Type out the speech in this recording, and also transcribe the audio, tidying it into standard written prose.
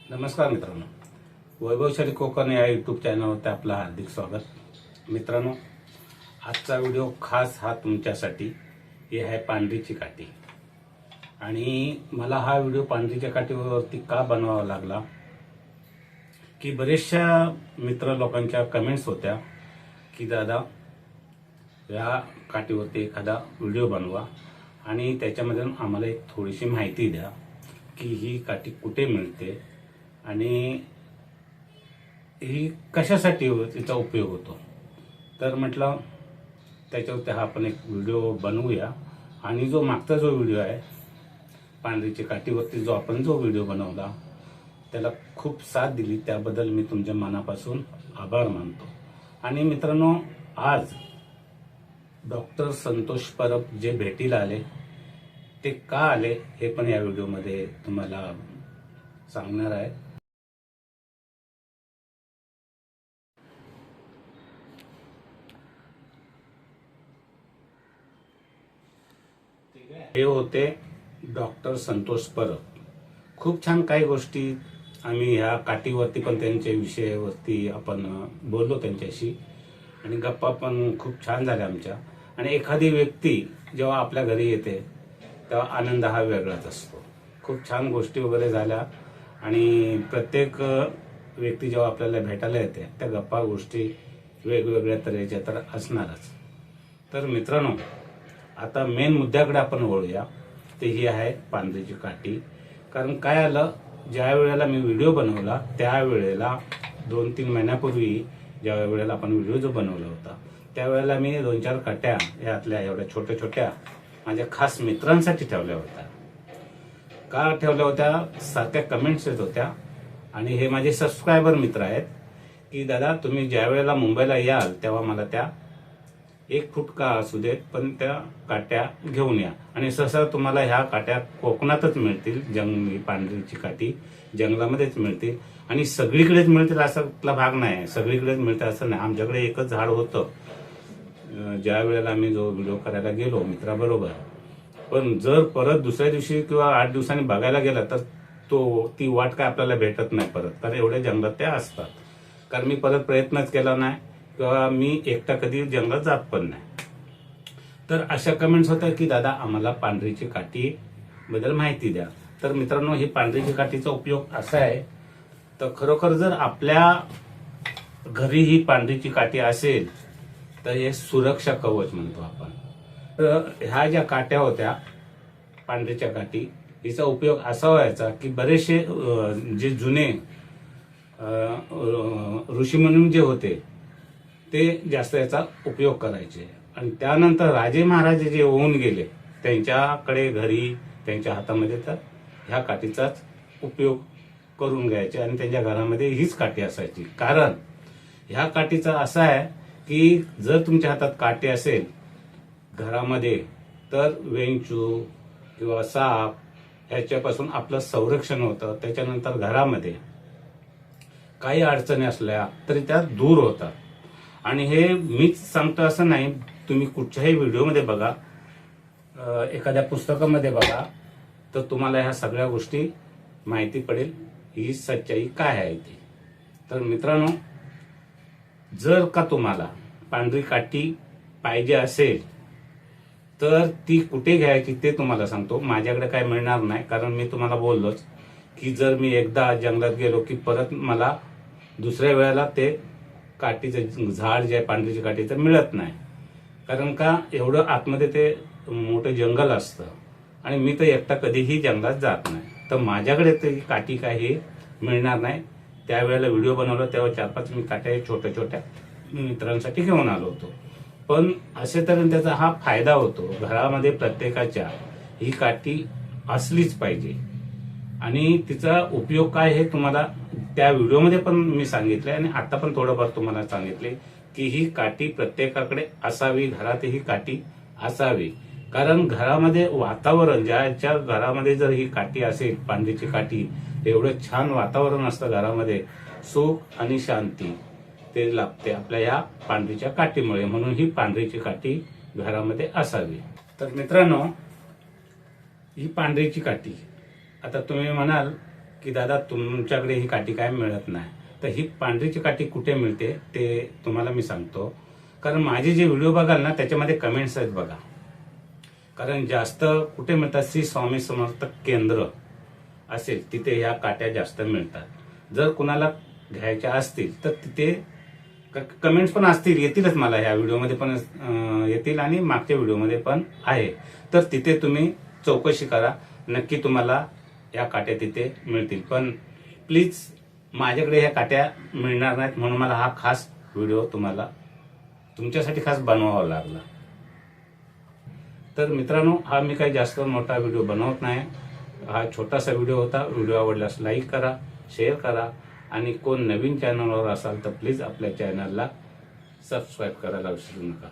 नमस्कार मित्रांनो, वैभवशाली कोकण या यूट्यूब चॅनलवर आपलं हार्दिक स्वागत. मित्रांनो, आजचा व्हिडिओ खास हा तुमच्यासाठी हे आहे पांढरीची काठी. आणि मला हा व्हिडिओ पांढरीच्या काठीवरती का बनवावा लागला की बरेचशा मित्र लोकांच्या कमेंट्स होत्या की दादा या काठीवरती एखादा व्हिडिओ बनवा आणि त्याच्यामध्ये आम्हाला एक थोडीशी माहिती द्या की ही काठी कुठे मिळते आणि ही कशासाठी तिचा उपयोग होतो. तर म्हटलं त्याच्यावरती हा आपण एक व्हिडिओ बनवूया. आणि जो मागचा जो व्हिडिओ आहे पांढरीच्या काठीवरती जो आपण व्हिडिओ बनवला त्याला खूप साथ दिली, त्याबद्दल मी तुमच्या मनापासून आभार मानतो. आणि मित्रांनो, आज डॉक्टर संतोष परब जे भेटीला आले ते का आले हे पण या व्हिडिओमध्ये तुम्हाला सांगणार आहे. हे होते डॉक्टर संतोष परब. खूप छान काही गोष्टी आम्ही ह्या काठीवरती पण त्यांच्या विषयावरती आपण बोललो त्यांच्याशी आणि गप्पा पण खूप छान झाल्या आमच्या. आणि एखादी व्यक्ती जेव्हा आपल्या घरी येते तेव्हा आनंद हा वेगळाच असतो. खूप छान गोष्टी वगैरे झाल्या आणि प्रत्येक व्यक्ती जेव्हा आपल्याला भेटायला येते त्या गप्पा गोष्टी वेगवेगळ्या तऱ्हेच्या तर असणारच. तर मित्रांनो, आता मेन मुद्द्याकडे आपण वळूया. ते ही आहे पांढरीची काठी. कारण काय आलं, ज्या वेळेला मी व्हिडिओ बनवला त्यावेळेला 2-3 महिन्यापूर्वी ज्या वेळेला आपण व्हिडिओ जो बनवला होता त्यावेळेला मी 2-4 काट्या यातल्या एवढ्या छोट्या छोट्या माझ्या खास मित्रांसाठी ठेवल्या होत्या. का ठेवल्या होत्या? सारख्या कमेंट्स येत होत्या आणि हे माझे सबस्क्रायबर मित्र आहेत की दादा तुम्ही ज्या वेळेला मुंबईला याल तेव्हा मला त्या 1 फूट का असू देत पण त्या काट्या घेऊन या. आणि सहसा तुम्हाला ह्या काट्या कोकणातच मिळतील. जंगली पांढरीची काठी जंगलामध्येच मिळतील आणि सगळीकडेच मिळतील असा भाग नाही. सगळीकडेच मिळतं असं नाही. आमच्याकडे एकच झाड होतं ज्या वेळेला आम्ही जो व्हिडिओ करायला गेलो मित्राबरोबर. पण जर परत दुसऱ्या दिवशी किंवा 8 दिवसांनी बघायला गेला तर ती वाट काय आपल्याला भेटत नाही परत, कारण एवढ्या जंगलात त्या असतात. कारण मी परत प्रयत्नच केला नाही किंवा मी एकटा कधी जंगलात जात पण नाही. तर अशा कमेंट्स होत्या की दादा आम्हाला पांढरीची काठी बद्दल माहिती द्या. तर मित्रांनो, ही पांढरीची काठीचा उपयोग असा आहे, तर खरोखर जर आपल्या घरी ही पांढरीची काठी असेल तर हे सुरक्षा कवच म्हणतो आपण. तर ह्या ज्या काट्या होत्या पांढरीच्या काठी, हिचा उपयोग असा व्हायचा की बरेचसे जे जुने ऋषीमुनी जे होते ते जास्त याचा उपयोग करायचे. आणि त्यानंतर राजे महाराजे जे होऊन गेले त्यांच्याकडे घरी त्यांच्या हातामध्ये तर ह्या काठीचाच उपयोग करून घ्यायचे आणि त्यांच्या घरामध्ये हीच काठी असायची. कारण ह्या काठीचा असा आहे की जर तुमच्या हातात काठी असेल घरामध्ये तर वेंचू किंवा साप ह्याच्यापासून आपलं संरक्षण होतं. त्याच्यानंतर घरामध्ये काही अडचणी असल्या तरी त्या दूर होतात. आणि हे मीच सांगतो असं नाही, तुम्ही कुठच्याही व्हिडिओमध्ये बघा, एखाद्या पुस्तकामध्ये बघा, तर तुम्हाला ह्या सगळ्या गोष्टी माहिती पडेल ही सच्चाई काय आहे ती. तर मित्रांनो, जर का तुम्हाला पांढरी काठी पाहिजे असेल तर ती कुठे घ्यायची ते तुम्हाला सांगतो. माझ्याकडे काय मिळणार नाही, कारण मी तुम्हाला बोललोच की जर मी एकदा जंगलात गेलो की परत मला दुसऱ्या वेळेला ते काठीचं झाड जे आहे पांढरीची काठीचं मिळत नाही. कारण का, एवढं आतमध्ये ते मोठं जंगल असतं आणि मी तर एकटा कधीही जंगलात जात नाही. तर माझ्याकडे ते काठी काही मिळणार नाही. त्यावेळेला व्हिडिओ बनवला तेव्हा 4-5 मी काट्या छोट्या छोट्या मित्रांसाठी घेऊन आलो होतो. पण असे तऱ्हेने त्याचा हा फायदा होतो. घरामध्ये प्रत्येकाच्या ही काठी असलीच पाहिजे. आणि तिचा उपयोग काय हे तुम्हाला त्या व्हिडिओमध्ये पण मी सांगितले आणि आता पण थोडंफार तुम्हाला सांगितले की ही काठी प्रत्येकाकडे असावी, घरात ही काठी असावी. कारण घरामध्ये वातावरण, ज्याच्या घरामध्ये जर ही काठी असेल पांढरीची काठी, एवढं छान वातावरण असतं घरामध्ये, सुख आणि शांती ते लाभते आपल्या या पांढरीच्या काठीमुळे. म्हणून ही पांढरीची काठी घरामध्ये असावी. तर मित्रांनो, ही पांढरीची काठी, आता तुम्ही म्हणाल की दादा तुमच्याकडे ही काठी काय मिळत नाही, तर ही पांढरीची काठी कुठे मिळते ते तुम्हाला मी सांगतो. कारण माझे जे व्हिडिओ बघाल ना त्याच्यामध्ये कमेंट्स आहेत बघा. कारण जास्त कुठे मिळतात, श्री स्वामी समर्थ केंद्र असेल तिथे ह्या काट्या जास्त मिळतात. जर कुणाला घ्यायच्या असतील तर तिथे कमेंट्स पण असतील, येतीलच मला ह्या व्हिडिओमध्ये पण येतील आणि मागच्या व्हिडिओमध्ये पण आहे. तर तिथे तुम्ही चौकशी करा, नक्की तुम्हाला या काट्या तिथे मिळतील. पण प्लीज माझ्याकडे ह्या काट्या मिळणार नाहीत म्हणून मला हा खास व्हिडिओ तुम्हाला तुमच्यासाठी खास बनवावा लागला. तर मित्रांनो, हा मी काही जास्त मोठा व्हिडिओ बनवत नाही. हा छोटासा व्हिडिओ होता. व्हिडिओ आवडल्यास लाईक करा, शेअर करा आणि कोण नवीन चॅनलवर असाल तर प्लीज आपल्या चॅनलला सबस्क्राईब करायला विसरू नका.